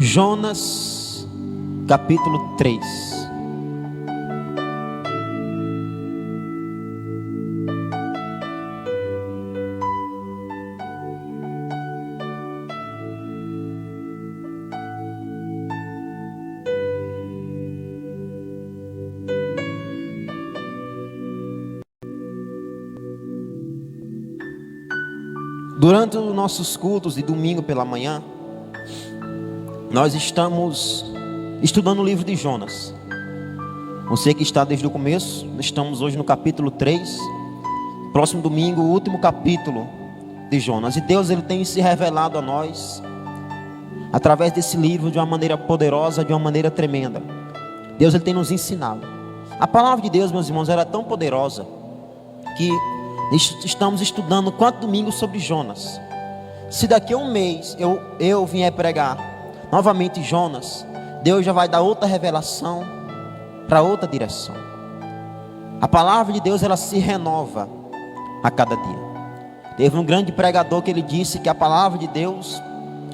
Jonas, capítulo 3. Durante os nossos cultos de domingo pela manhã, nós estamos estudando o livro de Jonas. Você que está desde o começo, estamos hoje no capítulo 3. Próximo domingo, o último capítulo de Jonas. E Deus, Ele tem se revelado a nós através desse livro de uma maneira poderosa, de uma maneira tremenda. Deus, Ele tem nos ensinado. A palavra de Deus, meus irmãos, era tão poderosa que estamos estudando 4 domingos sobre Jonas. Se daqui a um mês eu vier pregar novamente Jonas, Deus já vai dar outra revelação para outra direção. A palavra de Deus, ela se renova a cada dia. Teve um grande pregador que ele disse que a palavra de Deus,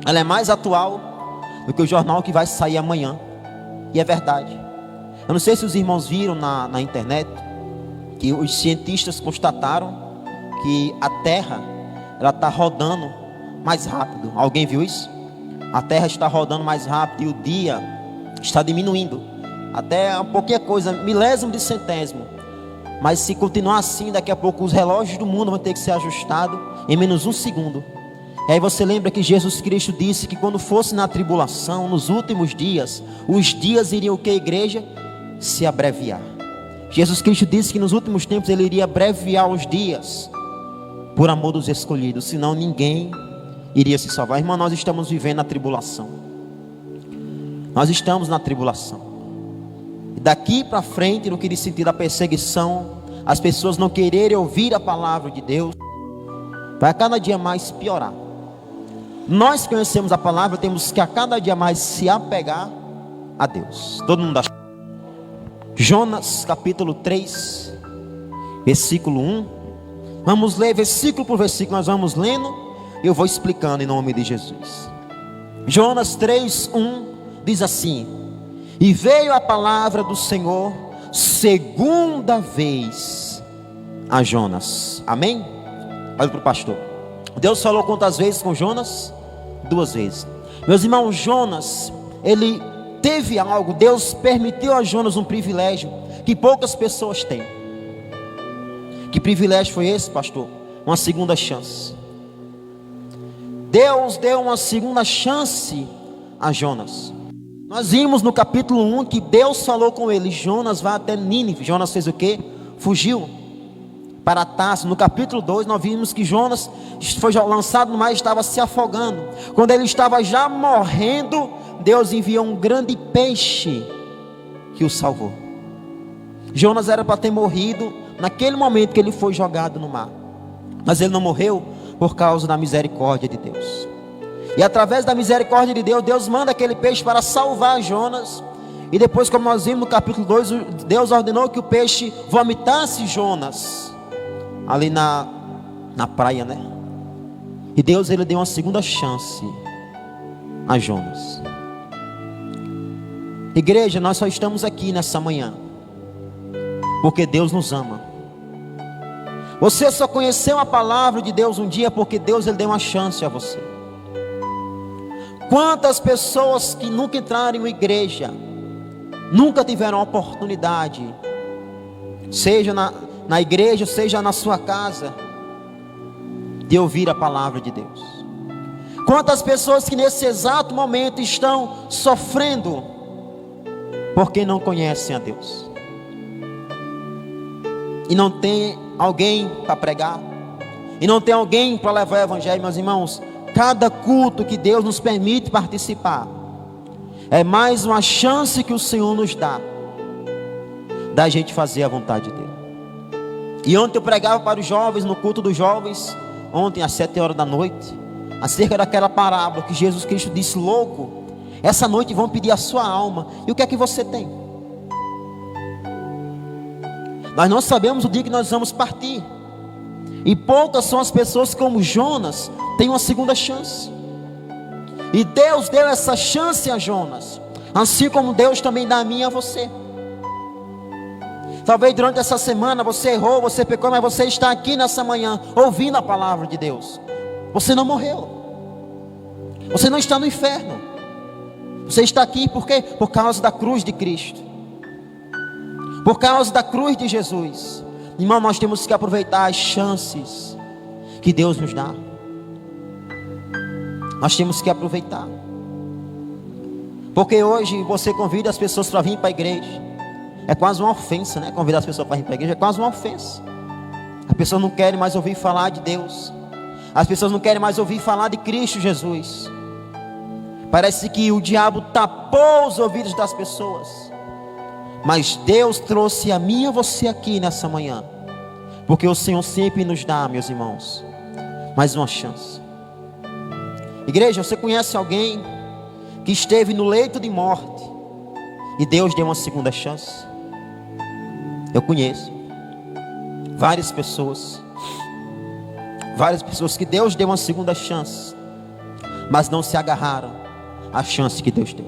ela é mais atual do que o jornal que vai sair amanhã. E é verdade. Eu não sei se os irmãos viram na internet que os cientistas constataram que a Terra, ela está rodando mais rápido. Alguém viu isso? A Terra está rodando mais rápido e o dia está diminuindo. Até um pouquinho coisa, milésimo de centésimo. Mas se continuar assim, daqui a pouco os relógios do mundo vão ter que ser ajustados em menos um segundo. E aí você lembra que Jesus Cristo disse que quando fosse na tribulação, nos últimos dias, os dias iriam o que, igreja? Se abreviar. Jesus Cristo disse que nos últimos tempos Ele iria abreviar os dias por amor dos escolhidos, senão ninguém iria se salvar. Irmão, nós estamos vivendo a tribulação. Nós estamos na tribulação. E daqui para frente, no que diz sentido a perseguição, as pessoas não quererem ouvir a palavra de Deus, vai a cada dia mais piorar. Nós conhecemos a palavra, temos que a cada dia mais se apegar a Deus. Todo mundo acha? Jonas capítulo 3, versículo 1. Vamos ler versículo por versículo, nós vamos lendo e eu vou explicando em nome de Jesus. Jonas 3, 1 diz assim: E veio a palavra do Senhor segunda vez a Jonas. Amém? Olha para o pastor. Deus falou quantas vezes com Jonas? 2 vezes. Meus irmãos, Jonas, ele teve algo. Deus permitiu a Jonas um privilégio que poucas pessoas têm. Que privilégio foi esse, pastor? Uma segunda chance. Deus deu uma segunda chance a Jonas. Nós vimos no capítulo 1 que Deus falou com ele: Jonas vai até Nínive. Jonas fez o quê? Fugiu para Tarso. No capítulo 2 nós vimos que Jonas foi lançado no mar e estava se afogando. Quando ele estava já morrendo, Deus enviou um grande peixe que o salvou. Jonas era para ter morrido naquele momento que ele foi jogado no mar, mas ele não morreu por causa da misericórdia de Deus. E através da misericórdia de Deus, Deus manda aquele peixe para salvar Jonas. E depois, como nós vimos no capítulo 2, Deus ordenou que o peixe vomitasse Jonas ali na praia, né? E Deus, ele deu uma segunda chance a Jonas. Igreja, nós só estamos aqui nessa manhã porque Deus nos ama. Você só conheceu a palavra de Deus um dia porque Deus, ele deu uma chance a você. Quantas pessoas que nunca entraram em uma igreja, nunca tiveram a oportunidade, seja na igreja, seja na sua casa, de ouvir a palavra de Deus. Quantas pessoas que nesse exato momento estão sofrendo porque não conhecem a Deus e não tem alguém para pregar, e não tem alguém para levar o evangelho. Meus irmãos, cada culto que Deus nos permite participar é mais uma chance que o Senhor nos dá da gente fazer a vontade dele. E ontem eu pregava para os jovens no culto dos jovens, ontem às 7 horas da noite, acerca daquela parábola que Jesus Cristo disse: louco, essa noite vão pedir a sua alma, e o que é que você tem? Nós não sabemos o dia que nós vamos partir. E poucas são as pessoas como Jonas têm uma segunda chance. E Deus deu essa chance a Jonas, assim como Deus também dá a mim e a você. Talvez durante essa semana você errou, você pecou, mas você está aqui nessa manhã ouvindo a palavra de Deus. Você não morreu, você não está no inferno. Você está aqui por quê? Por causa da cruz de Cristo, por causa da cruz de Jesus. Irmão, nós temos que aproveitar as chances que Deus nos dá. Nós temos que aproveitar. Porque hoje você convida as pessoas para vir para a igreja. É quase uma ofensa, né? Convidar as pessoas para vir para a igreja é quase uma ofensa. As pessoas não querem mais ouvir falar de Deus. As pessoas não querem mais ouvir falar de Cristo Jesus. Parece que o diabo tapou os ouvidos das pessoas. Mas Deus trouxe a mim e a você aqui nessa manhã, porque o Senhor sempre nos dá, meus irmãos, mais uma chance. Igreja, você conhece alguém que esteve no leito de morte e Deus deu uma segunda chance? Eu conheço várias pessoas que Deus deu uma segunda chance, mas não se agarraram à chance que Deus deu.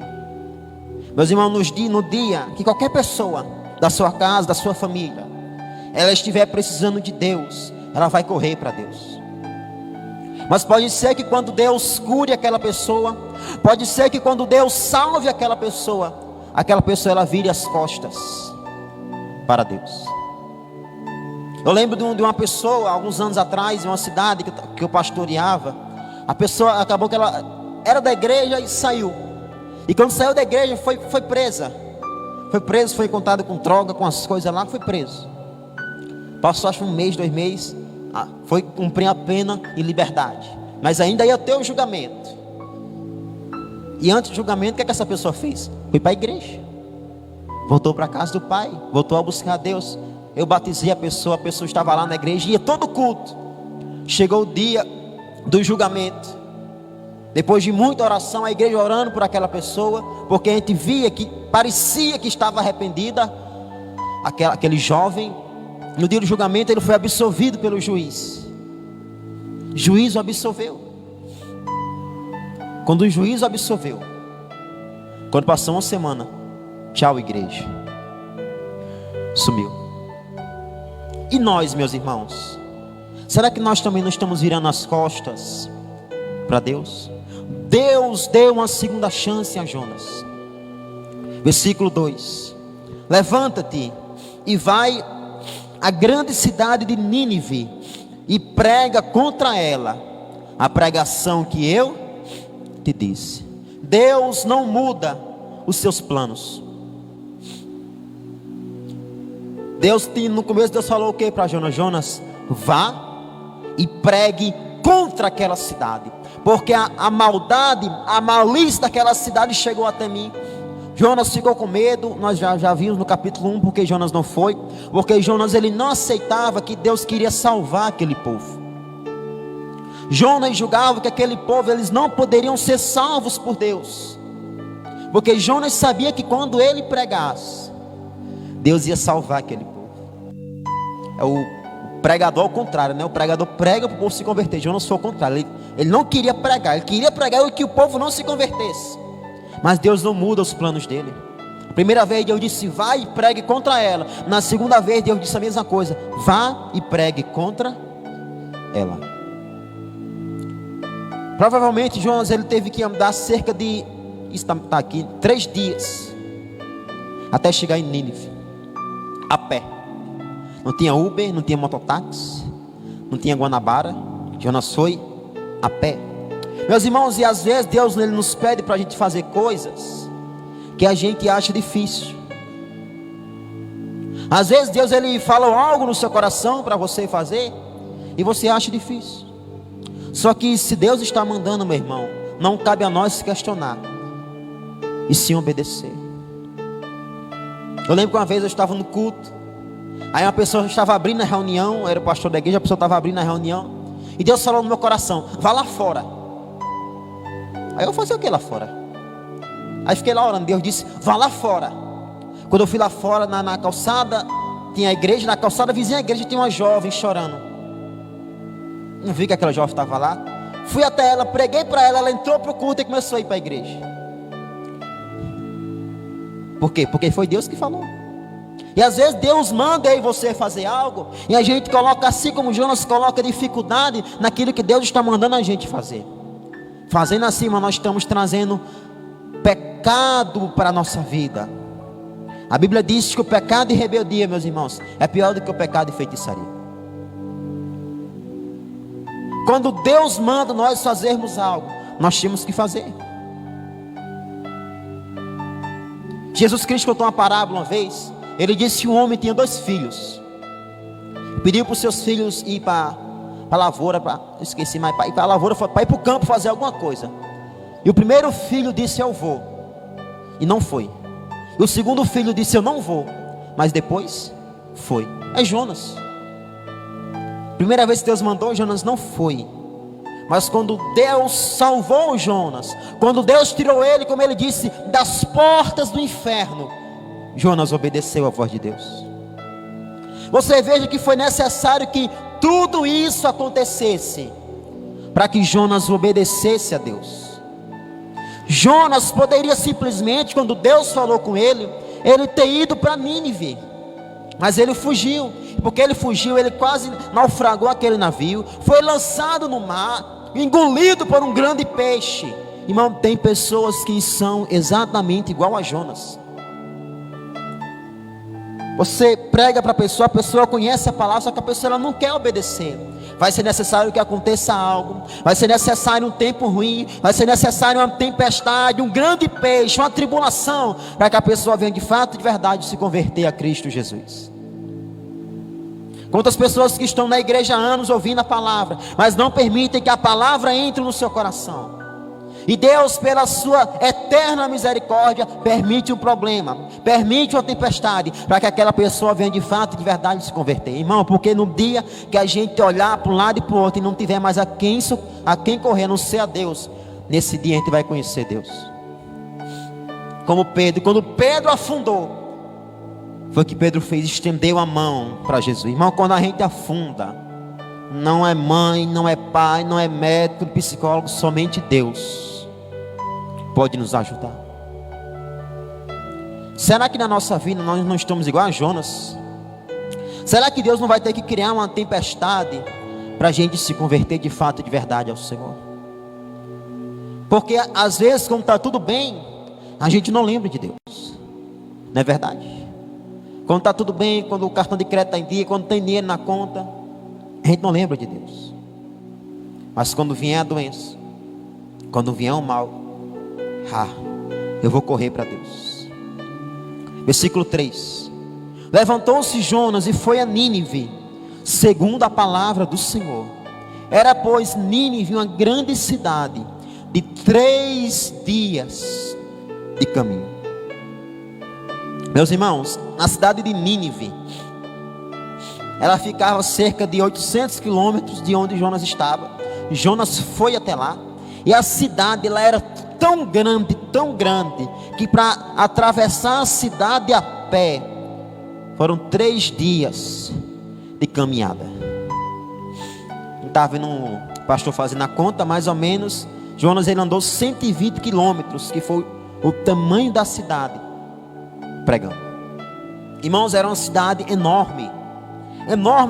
Meus irmãos, no dia que qualquer pessoa da sua casa, da sua família, ela estiver precisando de Deus, ela vai correr para Deus. Mas pode ser que quando Deus cure aquela pessoa, pode ser que quando Deus salve aquela pessoa ela vire as costas para Deus. Eu lembro de uma pessoa, alguns anos atrás, em uma cidade que eu pastoreava. A pessoa acabou que ela era da igreja e saiu. E quando saiu da igreja foi presa. Foi encontrado com droga, com as coisas lá, foi preso. Passou acho 1 mês, 2 meses, foi cumprir a pena em liberdade. Mas ainda ia ter o julgamento. E antes do julgamento, o que essa pessoa fez? Foi para a igreja, voltou para a casa do pai, voltou a buscar a Deus. Eu batizei a pessoa estava lá na igreja, ia todo culto. Chegou o dia do julgamento. Depois de muita oração, a igreja orando por aquela pessoa, porque a gente via que parecia que estava arrependida. Aquele jovem, no dia do julgamento, ele foi absolvido pelo juiz. O juiz o absolveu. Quando o juiz o absolveu, quando passou uma semana, tchau igreja, sumiu. E nós, meus irmãos, será que nós também não estamos virando as costas para Deus? Deus deu uma segunda chance a Jonas. Versículo 2: levanta-te e vai à grande cidade de Nínive e prega contra ela a pregação que eu te disse. Deus não muda os seus planos. No começo Deus falou o que para Jonas? Jonas, vá e pregue contra aquela cidade, porque a maldade, a malícia daquela cidade chegou até mim. Jonas ficou com medo. Nós já vimos no capítulo 1 porque Jonas não foi, porque Jonas ele não aceitava que Deus queria salvar aquele povo. Jonas julgava que aquele povo, eles não poderiam ser salvos por Deus, porque Jonas sabia que quando ele pregasse, Deus ia salvar aquele povo. É o pregador ao contrário, né? O pregador prega para o povo se converter. Jonas foi ao contrário, ele não queria pregar, ele queria pregar que o povo não se convertesse. Mas Deus não muda os planos dele. A primeira vez Deus disse, vá e pregue contra ela. Na segunda vez Deus disse a mesma coisa, vá e pregue contra ela. Provavelmente Jonas ele teve que andar cerca de, está aqui, 3 dias até chegar em Nínive, a pé. Não tinha Uber, não tinha mototáxi, não tinha Guanabara. Jonas foi a pé. Meus irmãos, e às vezes Deus ele nos pede para a gente fazer coisas que a gente acha difícil. Às vezes Deus ele fala algo no seu coração para você fazer e você acha difícil. Só que se Deus está mandando, meu irmão, não cabe a nós se questionar e sim obedecer. Eu lembro que uma vez eu estava no culto, aí uma pessoa estava abrindo a reunião, era o pastor da igreja, a pessoa estava abrindo a reunião, e Deus falou no meu coração, vá lá fora. Aí eu fazia o que lá fora? Aí fiquei lá orando, Deus disse, vá lá fora. Quando eu fui lá fora, na calçada, tinha a igreja, na calçada vizinha à igreja tinha uma jovem chorando. Não vi que aquela jovem estava lá. fui até ela, preguei para ela, ela entrou para o culto e começou a ir para a igreja. Por quê? Porque foi Deus que falou. E às vezes Deus manda eu e você fazer algo, e a gente coloca, assim como Jonas coloca dificuldade naquilo que Deus está mandando a gente fazer. Fazendo assim, mas nós estamos trazendo pecado para a nossa vida. A Bíblia diz que o pecado e rebeldia, meus irmãos, é pior do que o pecado e feitiçaria. Quando Deus manda nós fazermos algo, nós temos que fazer. Jesus Cristo contou uma parábola uma vez. Ele disse que um homem tinha 2 filhos. Pediu para os seus filhos ir para a lavoura, esqueci, mas para ir para a lavoura, para ir para o campo fazer alguma coisa. E o primeiro filho disse: eu vou. E não foi. E o segundo filho disse: eu não vou. Mas depois foi. É Jonas. Primeira vez que Deus mandou, Jonas não foi. Mas quando Deus salvou Jonas, quando Deus tirou ele, como ele disse, das portas do inferno, Jonas obedeceu a voz de Deus. Você veja que foi necessário que tudo isso acontecesse para que Jonas obedecesse a Deus. Jonas poderia simplesmente, quando Deus falou com ele ter ido para Nínive, mas ele fugiu. Porque ele fugiu, ele quase naufragou aquele navio, foi lançado no mar, engolido por um grande peixe. Irmão, tem pessoas que são exatamente igual a Jonas. Você prega para a pessoa conhece a palavra, só que a pessoa ela não quer obedecer. Vai ser necessário que aconteça algo, vai ser necessário um tempo ruim, vai ser necessário uma tempestade, um grande peixe, uma tribulação, para que a pessoa venha de fato, de verdade, se converter a Cristo Jesus. Quantas pessoas que estão na igreja há anos ouvindo a palavra, mas não permitem que a palavra entre no seu coração. E Deus, pela sua eterna misericórdia, permite um problema, permite uma tempestade, para que aquela pessoa venha de fato, de verdade, se converter. Irmão, porque no dia que a gente olhar para um lado e para o outro e não tiver mais a quem correr, a não ser a Deus, nesse dia a gente vai conhecer Deus. Como Pedro, quando Pedro afundou, foi o que Pedro fez, estendeu a mão para Jesus. Irmão, quando a gente afunda, não é mãe, não é pai, não é médico, psicólogo, somente Deus pode nos ajudar. Será que na nossa vida nós não estamos igual a Jonas? Será que Deus não vai ter que criar uma tempestade para a gente se converter de fato, de verdade ao Senhor? Porque às vezes, quando está tudo bem, a gente não lembra de Deus. Não é verdade? Quando está tudo bem, quando o cartão de crédito está em dia, quando tem dinheiro na conta, a gente não lembra de Deus. Mas quando vier a doença, quando vier o mal, eu vou correr para Deus. Versículo 3: levantou-se Jonas e foi a Nínive, segundo a palavra do Senhor. Era, pois, Nínive uma grande cidade, de 3 dias de caminho. Meus irmãos, na cidade de Nínive, ela ficava a cerca de 800 quilômetros de onde Jonas estava. Jonas foi até lá, e a cidade ela era tão grande, que para atravessar a cidade a pé, foram 3 dias de caminhada. Não estava vendo o pastor fazendo a conta, mais ou menos, Jonas ele andou 120 quilômetros, que foi o tamanho da cidade, pregando. Irmãos, era uma cidade enorme,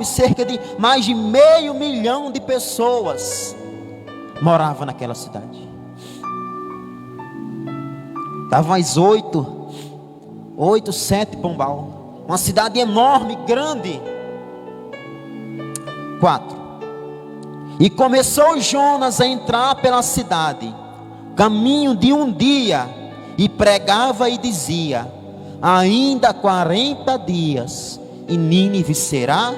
cerca de mais de 500 mil de pessoas moravam naquela cidade. Estava mais 7 Pombal, uma cidade enorme, grande. 4: e começou Jonas a entrar pela cidade, caminho de um dia, e pregava e dizia: ainda 40 dias e Nínive será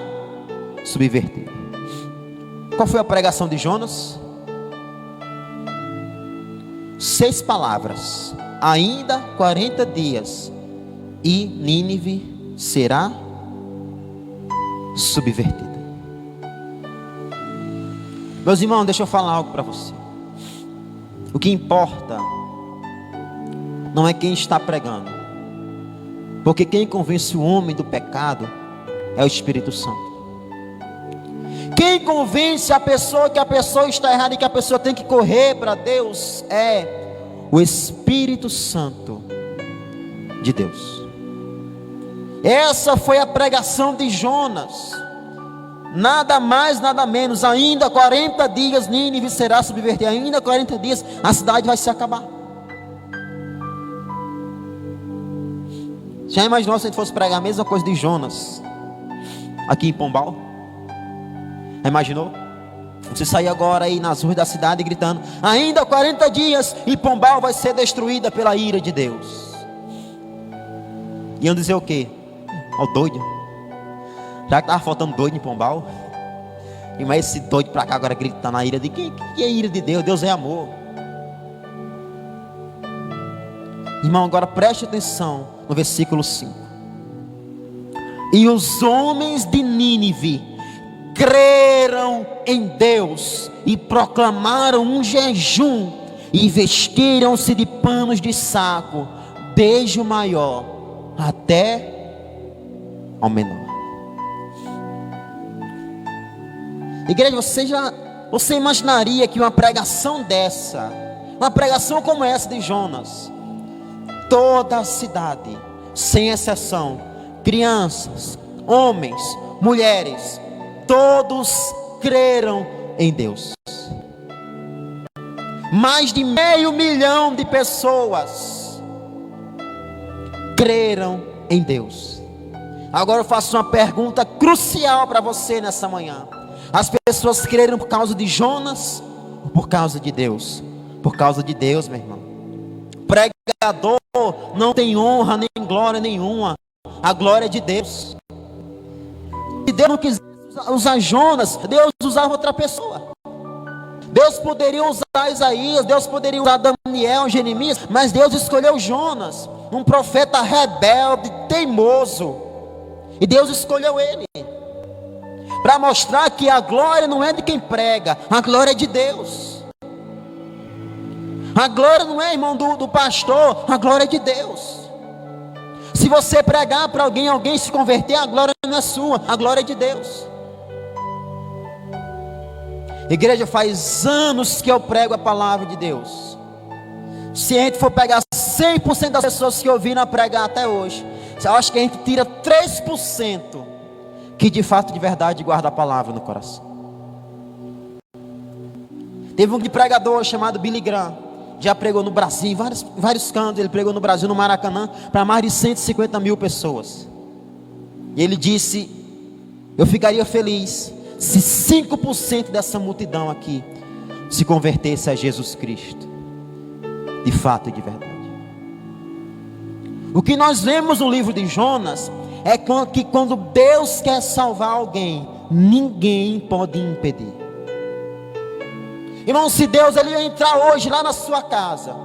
subvertida. Qual foi a pregação de Jonas? 6 palavras: ainda 40 dias e Nínive será subvertida. Meus irmãos, deixa eu falar algo para você. O que importa não é quem está pregando, porque quem convence o homem do pecado é o Espírito Santo. Quem convence a pessoa que a pessoa está errada e que a pessoa tem que correr para Deus é o Espírito Santo de Deus. Essa foi a pregação de Jonas. Nada mais, nada menos. Ainda 40 dias Nínive será subvertida. Ainda 40 dias a cidade vai se acabar. Já imaginou se a gente fosse pregar a mesma coisa de Jonas aqui em Pombal? Já imaginou? Você sair agora aí nas ruas da cidade gritando: ainda 40 dias e Pombal vai ser destruída pela ira de Deus. Iam dizer o quê? Ó, doido. Já que estava faltando doido em Pombal, e mais esse doido para cá agora gritando a ira de que é ira de Deus? Deus é amor. Irmão, agora preste atenção no versículo 5. E os homens de Nínive creram em Deus e proclamaram um jejum e vestiram-se de panos de saco, desde o maior até ao menor. Igreja, você imaginaria que uma pregação dessa, uma pregação como essa de Jonas, toda a cidade, sem exceção, crianças, homens, mulheres, todos creram em Deus. Mais de 500 mil de pessoas creram em Deus. Agora eu faço uma pergunta crucial para você nessa manhã. As pessoas creram por causa de Jonas ou por causa de Deus? Por causa de Deus, meu irmão. Pregador não tem honra nem glória nenhuma. A glória é de Deus. Se Deus não quisesse usar Jonas, Deus usava outra pessoa. Deus poderia usar Isaías, Deus poderia usar Daniel, Jeremias, mas Deus escolheu Jonas, um profeta rebelde, teimoso. E Deus escolheu ele para mostrar que a glória não é de quem prega, a glória é de Deus. A glória não é, irmão, do pastor, a glória é de Deus. Se você pregar para alguém se converter, a glória não é sua, a glória é de Deus. Igreja, faz anos que eu prego a palavra de Deus. Se a gente for pegar 100% das pessoas que ouviram pregar até hoje, eu acho que a gente tira 3% que de fato, de verdade, guarda a palavra no coração. Teve um pregador chamado Billy Graham, já pregou no Brasil, em vários cantos. Ele pregou no Brasil, no Maracanã, para mais de 150 mil pessoas. E ele disse: eu ficaria feliz se 5% dessa multidão aqui se convertesse a Jesus Cristo, de fato e de verdade. O que nós vemos no livro de Jonas é que quando Deus quer salvar alguém, ninguém pode impedir. Irmão, se Deus ele ia entrar hoje lá na sua casa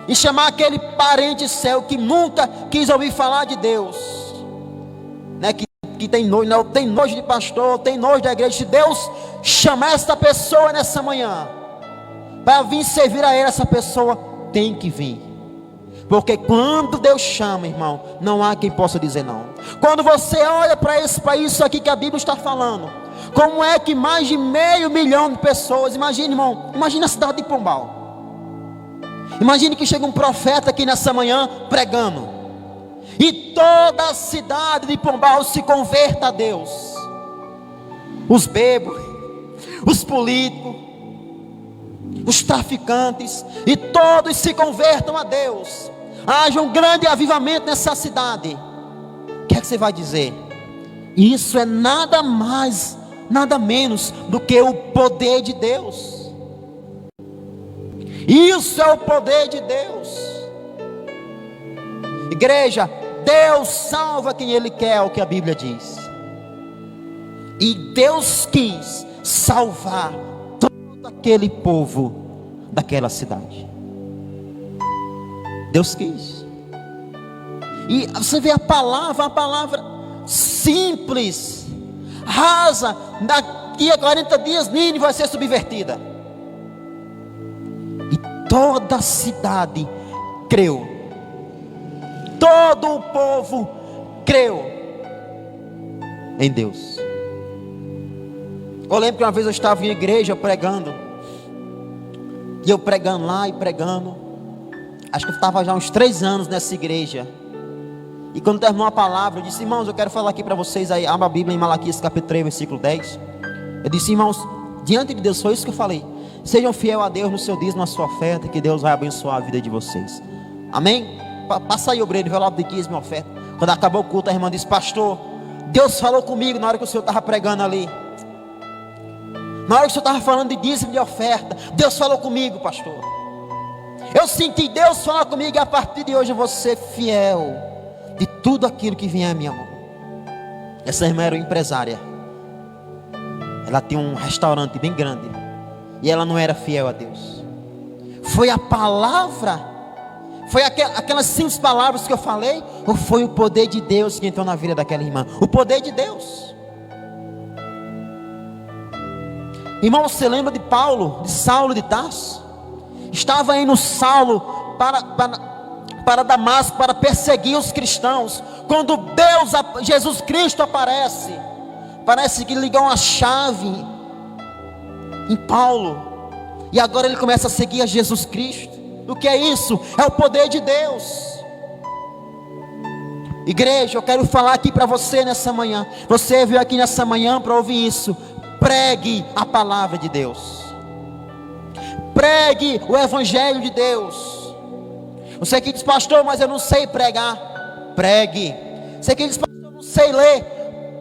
e chamar aquele parente seu que nunca quis ouvir falar de Deus, né, que tem nojo, não, tem nojo de pastor, tem nojo da igreja, se Deus chamar essa pessoa nessa manhã para vir servir a ele, essa pessoa tem que vir. Porque quando Deus chama, irmão, não há quem possa dizer não. Quando você olha para isso aqui que a Bíblia está falando, como é que mais de 500 mil de pessoas, imagine, irmão, imagine a cidade de Pombal. Imagine que chega um profeta aqui nessa manhã pregando, e toda a cidade de Pombal se converta a Deus. Os bêbados, os políticos, os traficantes, e todos se convertam a Deus. Haja um grande avivamento nessa cidade. O que é que você vai dizer? Isso é nada mais, nada menos do que o poder de Deus. Isso é o poder de Deus. Igreja, Deus salva quem Ele quer, é o que a Bíblia diz. E Deus quis salvar todo aquele povo daquela cidade. Deus quis. E você vê a palavra simples, rasa. Daqui a 40 dias Nínive vai ser subvertida. E toda a cidade creu. Todo o povo creu em Deus. Eu lembro que uma vez eu estava em igreja pregando. E eu pregando lá e pregando. Acho que eu estava já uns 3 anos nessa igreja. E quando terminou a palavra, eu disse: irmãos, eu quero falar aqui para vocês aí. Abra a Bíblia em Malaquias capítulo 3, versículo 10. Eu disse: irmãos, diante de Deus, foi isso que eu falei. Sejam fiel a Deus no seu dízimo, na sua oferta, que Deus vai abençoar a vida de vocês. Amém? Passa aí, obreiro, envelope de dízimo e oferta. Quando acabou o culto, a irmã disse: pastor, Deus falou comigo na hora que o senhor estava pregando ali. Na hora que o senhor estava falando de dízimo e de oferta, Deus falou comigo, pastor. Eu senti Deus falar comigo, e a partir de hoje eu vou ser fiel de tudo aquilo que vier à minha mão. Essa irmã era uma empresária. Ela tinha um restaurante bem grande. E ela não era fiel a Deus. Foi a palavra, foi aquelas simples palavras que eu falei, ou foi o poder de Deus que entrou na vida daquela irmã? O poder de Deus. Irmão, você lembra de Paulo, de Saulo de Tarso? Estava indo Saulo para Damasco, para perseguir os cristãos. Quando Deus, Jesus Cristo aparece, parece que ligou uma chave em Paulo, e agora ele começa a seguir a Jesus Cristo. O que é isso? É o poder de Deus. Igreja, eu quero falar aqui para você nessa manhã. Você veio aqui nessa manhã para ouvir isso. Pregue a palavra de Deus. Pregue o evangelho de Deus. Você que diz: pastor, mas eu não sei pregar. Pregue. Você que diz: pastor, eu não sei ler.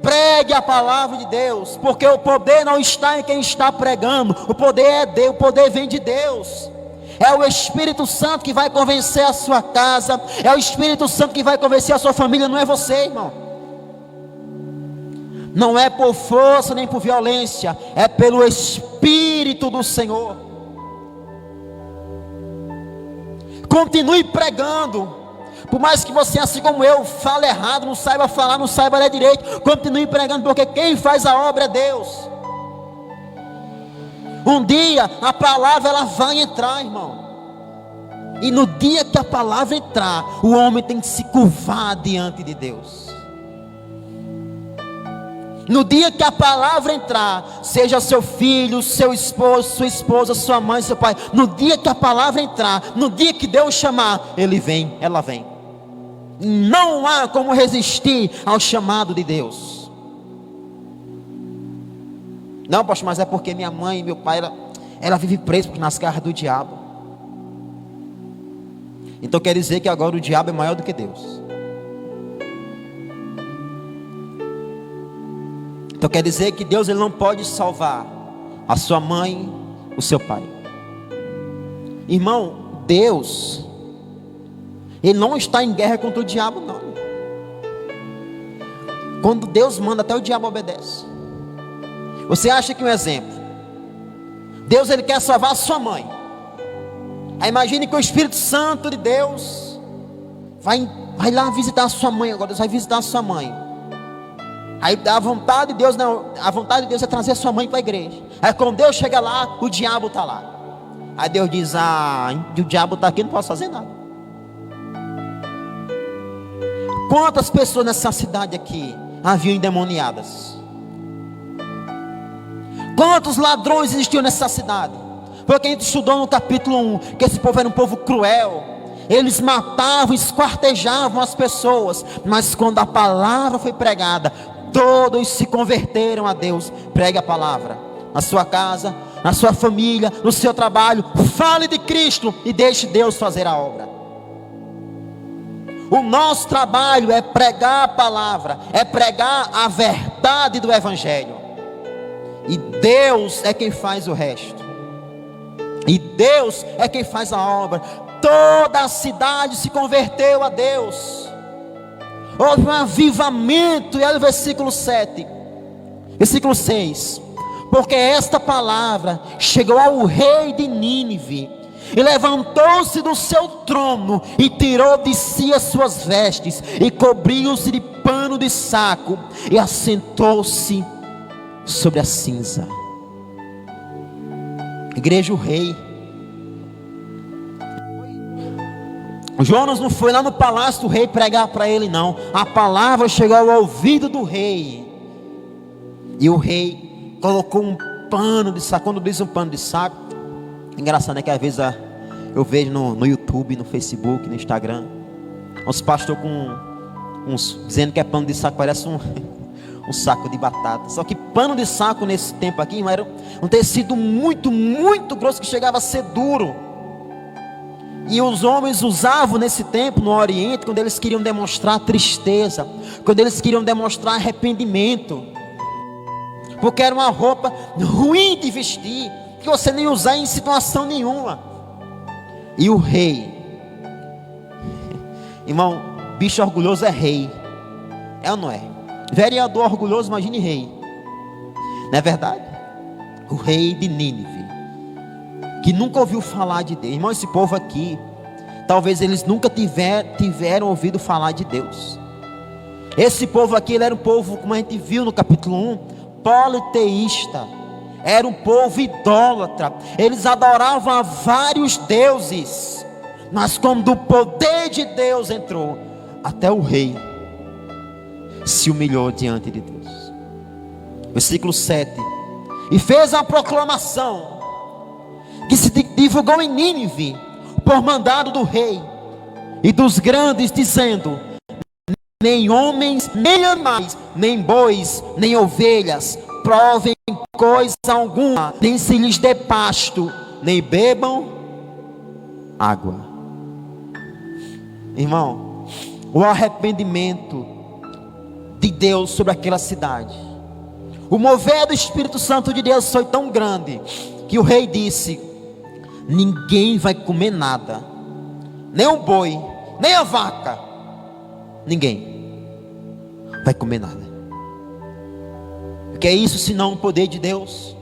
Pregue a palavra de Deus, porque o poder não está em quem está pregando. O poder é Deus, o poder vem de Deus. É o Espírito Santo que vai convencer a sua casa. É o Espírito Santo que vai convencer a sua família. Não é você, irmão. Não é por força nem por violência, é pelo Espírito do Senhor. Continue pregando. Por mais que você, assim como eu, fale errado, não saiba falar, não saiba ler direito, continue pregando, porque quem faz a obra é Deus. Um dia a palavra ela vai entrar, irmão. E no dia que a palavra entrar, o homem tem que se curvar diante de Deus. No dia que a palavra entrar, seja seu filho, seu esposo, sua esposa, sua mãe, seu pai, no dia que a palavra entrar, no dia que Deus chamar, ele vem, ela vem. Não há como resistir ao chamado de Deus. Não, pastor, mas é porque minha mãe e meu pai, ela vive preso nas garras do diabo. Então quer dizer que agora o diabo é maior do que Deus. Então quer dizer que Deus ele não pode salvar a sua mãe, o seu pai. Irmão, Deus, ele não está em guerra contra o diabo, não. Quando Deus manda, até o diabo obedece. Você acha que um exemplo, Deus ele quer salvar a sua mãe. Aí imagine que o Espírito Santo de Deus vai lá visitar a sua mãe agora. Deus vai visitar a sua mãe. Aí a vontade de Deus não, a vontade de Deus é trazer a sua mãe para a igreja. Aí quando Deus chega lá, o diabo está lá. Aí Deus diz: o diabo está aqui, não posso fazer nada. Quantas pessoas nessa cidade aqui haviam endemoniadas? Quantos ladrões existiam nessa cidade? Porque a gente estudou no capítulo 1 que esse povo era um povo cruel. Eles matavam, esquartejavam as pessoas. Mas quando a palavra foi pregada, todos se converteram a Deus. Pregue a palavra na sua casa, na sua família, no seu trabalho. Fale de Cristo e deixe Deus fazer a obra. O nosso trabalho é pregar a palavra, é pregar a verdade do evangelho. E Deus é quem faz o resto. E Deus é quem faz a obra. Toda a cidade se converteu a Deus. Houve um avivamento. E olha o versículo 7. Versículo 6. Porque esta palavra chegou ao rei de Nínive. E levantou-se do seu trono. E tirou de si as suas vestes. E cobriu-se de pano de saco. E assentou-se sobre a cinza. Igreja, o rei Jonas não foi lá no palácio do rei pregar para ele, não. A palavra chegou ao ouvido do rei. E o rei colocou um pano de saco. Quando diz um pano de saco, engraçado, né? Que às vezes eu vejo no YouTube, no Facebook, no Instagram, uns pastores dizendo que é pano de saco, parece um saco de batata. Só que pano de saco nesse tempo aqui era um tecido muito, muito grosso, que chegava a ser duro. E os homens usavam nesse tempo no Oriente, quando eles queriam demonstrar tristeza, quando eles queriam demonstrar arrependimento, porque era uma roupa ruim de vestir, que você nem usar em situação nenhuma. E o rei, irmão, bicho orgulhoso é rei, é ou não é? Vereador orgulhoso, imagine rei, não é verdade? O rei de Nínive, que nunca ouviu falar de Deus. Irmão, esse povo aqui, talvez eles nunca tiveram ouvido falar de Deus. Esse povo aqui, ele era um povo, como a gente viu no capítulo 1, politeísta. Era um povo idólatra. Eles adoravam a vários deuses. Mas quando o poder de Deus entrou, até o rei se humilhou diante de Deus. Versículo 7. E fez uma proclamação que se divulgou em Nínive por mandado do rei e dos grandes, dizendo: nem homens, nem animais, nem bois, nem ovelhas provem coisa alguma, nem se lhes dê pasto, nem bebam água. Irmão, o arrependimento de Deus sobre aquela cidade, o mover do Espírito Santo de Deus foi tão grande, que o rei disse: ninguém vai comer nada, nem o boi, nem a vaca, ninguém vai comer nada. O que é isso senão o poder de Deus?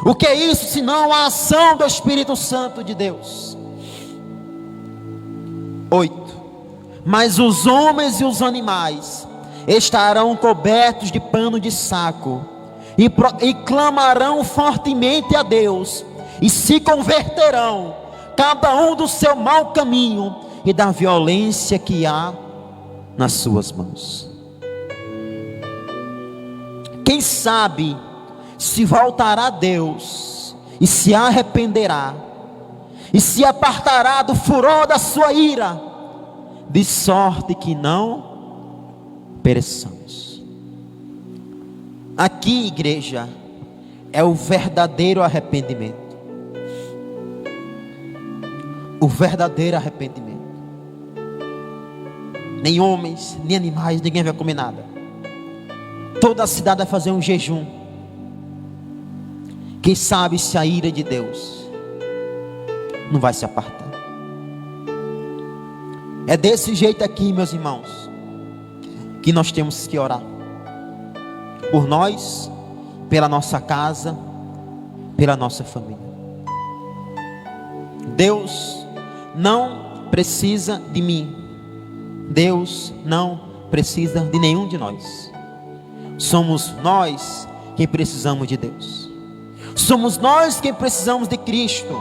O que é isso senão a ação do Espírito Santo de Deus? 8. Mas os homens e os animais estarão cobertos de pano de saco, e clamarão fortemente a Deus, e se converterão, cada um do seu mau caminho e da violência que há nas suas mãos. Quem sabe se voltará a Deus e se arrependerá, e se apartará do furor da sua ira, de sorte que não pereçamos. Aqui, igreja, é o verdadeiro arrependimento. O verdadeiro arrependimento. Nem homens, nem animais, ninguém vai comer nada. Toda a cidade vai fazer um jejum. Quem sabe se a ira de Deus não vai se apartar. É desse jeito aqui, meus irmãos, que nós temos que orar. Por nós, pela nossa casa, pela nossa família. Deus não precisa de mim. Deus não precisa de nenhum de nós. Somos nós quem precisamos de Deus. Somos nós quem precisamos de Cristo.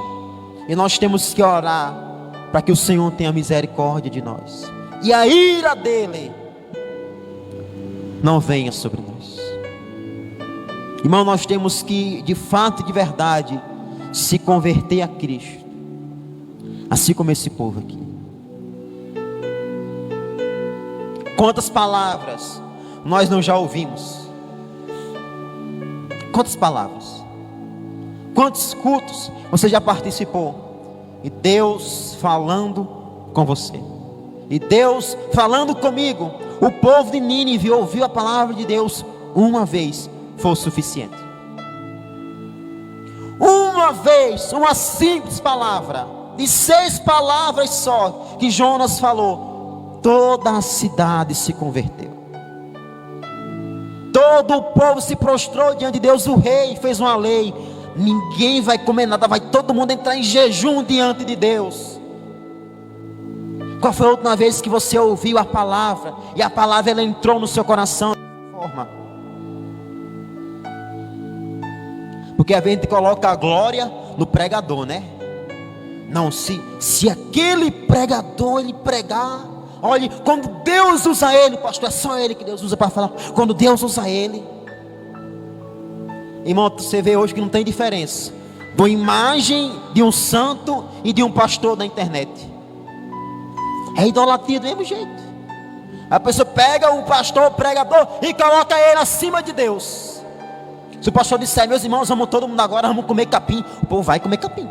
E nós temos que orar para que o Senhor tenha misericórdia de nós, e a ira dele não venha sobre nós. Irmão, nós temos que, de fato e de verdade, se converter a Cristo, assim como esse povo aqui. Quantas palavras nós não já ouvimos? Quantas palavras? Quantos cultos você já participou? E Deus falando com você, e Deus falando comigo. O povo de Nínive ouviu a palavra de Deus uma vez, foi o suficiente. Uma vez, uma simples palavra, de 6 palavras só, que Jonas falou, toda a cidade se converteu. Todo o povo se prostrou diante de Deus. O rei fez uma lei: ninguém vai comer nada, vai todo mundo entrar em jejum diante de Deus. Qual foi a última vez que você ouviu a palavra, e a palavra ela entrou no seu coração dessa forma? Porque a gente coloca a glória no pregador, né? Não, se aquele pregador ele pregar, olhe, quando Deus usa ele, pastor, é só ele que Deus usa para falar. Quando Deus usa ele, irmão, você vê hoje que não tem diferença de uma imagem de um santo e de um pastor da internet. É idolatria do mesmo jeito. A pessoa pega o pastor, o pregador e coloca ele acima de Deus. Se o pastor disser, meus irmãos, vamos todo mundo agora, vamos comer capim, o povo vai comer capim.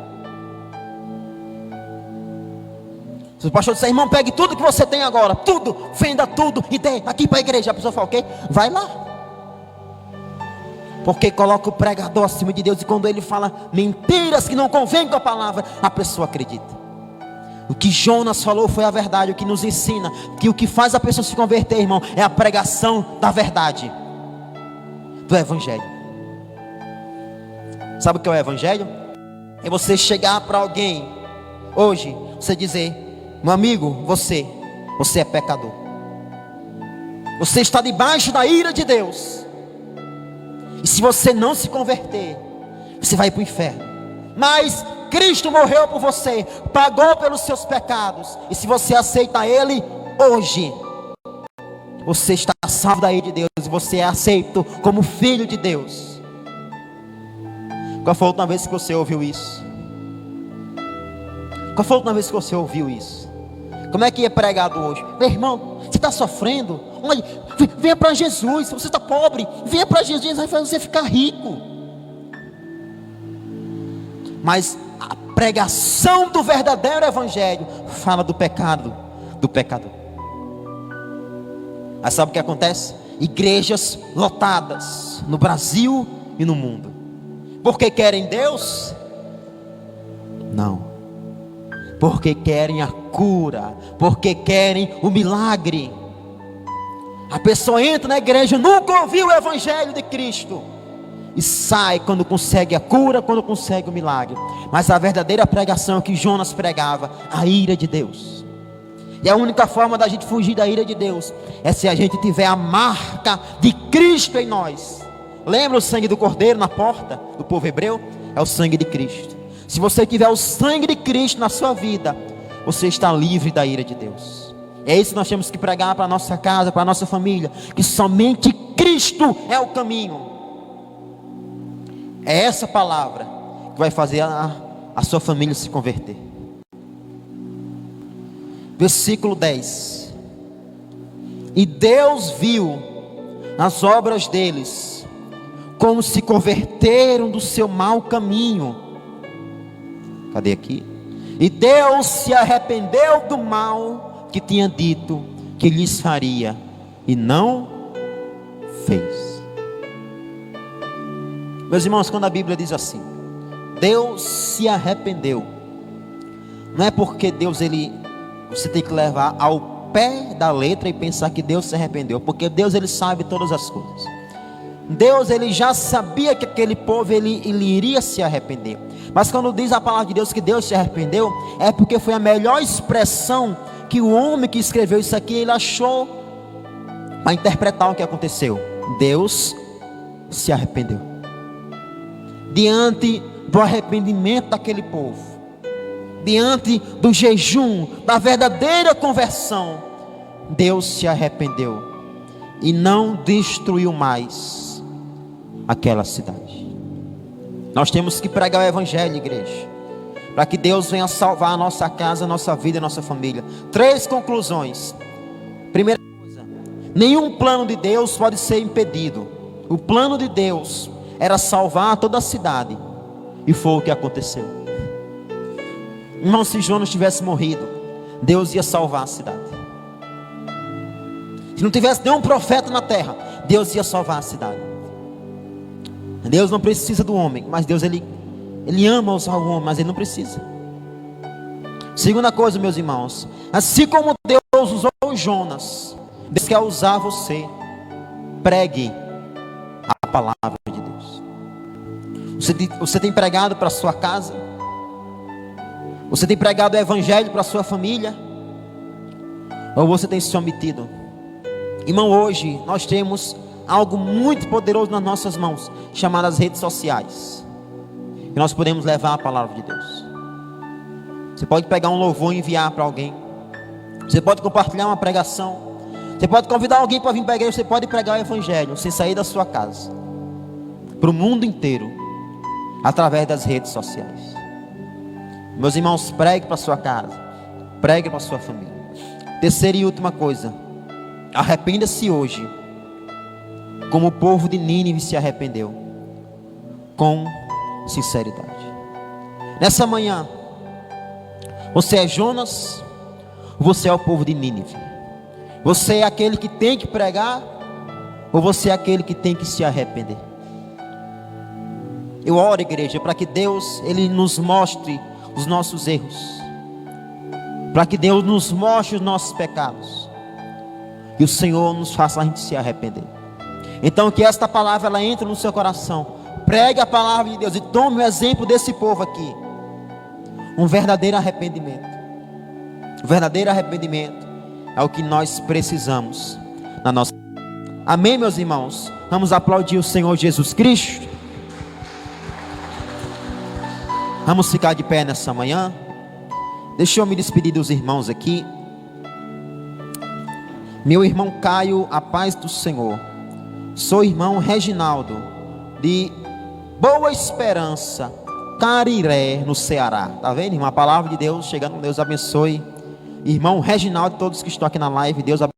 Se o pastor disser, irmão, pegue tudo que você tem agora, tudo, venda tudo e dê aqui para a igreja, a pessoa fala, ok, vai lá. Porque coloca o pregador acima de Deus, e quando ele fala mentiras que não convêm com a palavra, a pessoa acredita. O que Jonas falou foi a verdade, o que nos ensina que o que faz a pessoa se converter, irmão, é a pregação da verdade, do evangelho. Sabe o que é o evangelho? É você chegar para alguém hoje, você dizer, meu amigo, você é pecador, você está debaixo da ira de Deus, e se você não se converter, você vai para o inferno. Mas Cristo morreu por você, pagou pelos seus pecados, e se você aceita Ele hoje, você está salvo da ira de Deus, e você é aceito como filho de Deus. Qual foi a última vez que você ouviu isso? Qual foi a última vez que você ouviu isso? Como é que é pregado hoje? Meu irmão, você está sofrendo? Olha, venha para Jesus. Se você está pobre, venha para Jesus, vai fazer você ficar rico. Mas a pregação do verdadeiro evangelho fala do pecado, do pecador. Aí sabe o que acontece? Igrejas lotadas no Brasil e no mundo. Porque querem Deus? Não. Porque querem a cura, porque querem o milagre. A pessoa entra na igreja, nunca ouviu o evangelho de Cristo, e sai quando consegue a cura, quando consegue o milagre. Mas a verdadeira pregação que Jonas pregava, a ira de Deus. E a única forma da gente fugir da ira de Deus é se a gente tiver a marca de Cristo em nós. Lembra o sangue do cordeiro na porta do povo hebreu? É o sangue de Cristo. Se você tiver o sangue de Cristo na sua vida, você está livre da ira de Deus. É isso que nós temos que pregar para a nossa casa, para a nossa família, que somente Cristo é o caminho. É essa palavra que vai fazer a sua família se converter. Versículo 10. E Deus viu nas obras deles, como se converteram do seu mau caminho. Cadê aqui? E Deus se arrependeu do mal que tinha dito que lhes faria, e não fez. Meus irmãos, quando a Bíblia diz assim, Deus se arrependeu, não é porque Deus, você tem que levar ao pé da letra e pensar que Deus se arrependeu, porque Deus, Ele sabe todas as coisas. Deus, Ele já sabia que aquele povo, ele iria se arrepender. Mas quando diz a palavra de Deus que Deus se arrependeu, é porque foi a melhor expressão que o homem que escreveu isso aqui, ele achou para interpretar o que aconteceu. Deus se arrependeu. Diante do arrependimento daquele povo, diante do jejum, da verdadeira conversão, Deus se arrependeu e não destruiu mais aquela cidade. Nós temos que pregar o evangelho, igreja, para que Deus venha salvar a nossa casa, a nossa vida, a nossa família. 3 conclusões. Primeira coisa, nenhum plano de Deus pode ser impedido. O plano de Deus era salvar toda a cidade, e foi o que aconteceu. Irmão, se Jonas tivesse morrido, Deus ia salvar a cidade. Se não tivesse nenhum profeta na terra, Deus ia salvar a cidade. Deus não precisa do homem, mas Deus ele ama usar o homem, mas Ele não precisa. Segunda coisa, meus irmãos, assim como Deus usou Jonas, Deus quer usar você. Pregue a palavra de Deus. Você tem pregado para a sua casa? Você tem pregado o evangelho para a sua família? Ou você tem se omitido? Irmão, hoje nós temos algo muito poderoso nas nossas mãos, chamado as redes sociais, e nós podemos levar a palavra de Deus. Você pode pegar um louvor e enviar para alguém. Você pode compartilhar uma pregação. Você pode convidar alguém para vir para a igreja. Você pode pregar o evangelho sem sair da sua casa. para o mundo inteiro, através das redes sociais. Meus irmãos, pregue para sua casa, pregue para sua família. Terceira e última coisa, arrependa-se hoje, como o povo de Nínive se arrependeu, com sinceridade. Nessa manhã, você é Jonas, ou você é o povo de Nínive? Você é aquele que tem que pregar, ou você é aquele que tem que se arrepender? Eu oro, igreja, para que Deus, Ele nos mostre os nossos erros, para que Deus nos mostre os nossos pecados, e o Senhor nos faça a gente se arrepender. Então que esta palavra ela entre no seu coração, pregue a palavra de Deus e tome o exemplo desse povo aqui. Um verdadeiro arrependimento. O verdadeiro arrependimento é o que nós precisamos na nossa vida. Amém, meus irmãos? Vamos aplaudir o Senhor Jesus Cristo. Vamos ficar de pé nessa manhã. Deixa eu me despedir dos irmãos aqui. Meu irmão Caio, a paz do Senhor. Sou irmão Reginaldo, de Boa Esperança, Cariré, no Ceará. Tá vendo, irmão? A palavra de Deus chegando. Deus abençoe. Irmão Reginaldo, todos que estão aqui na live, Deus abençoe.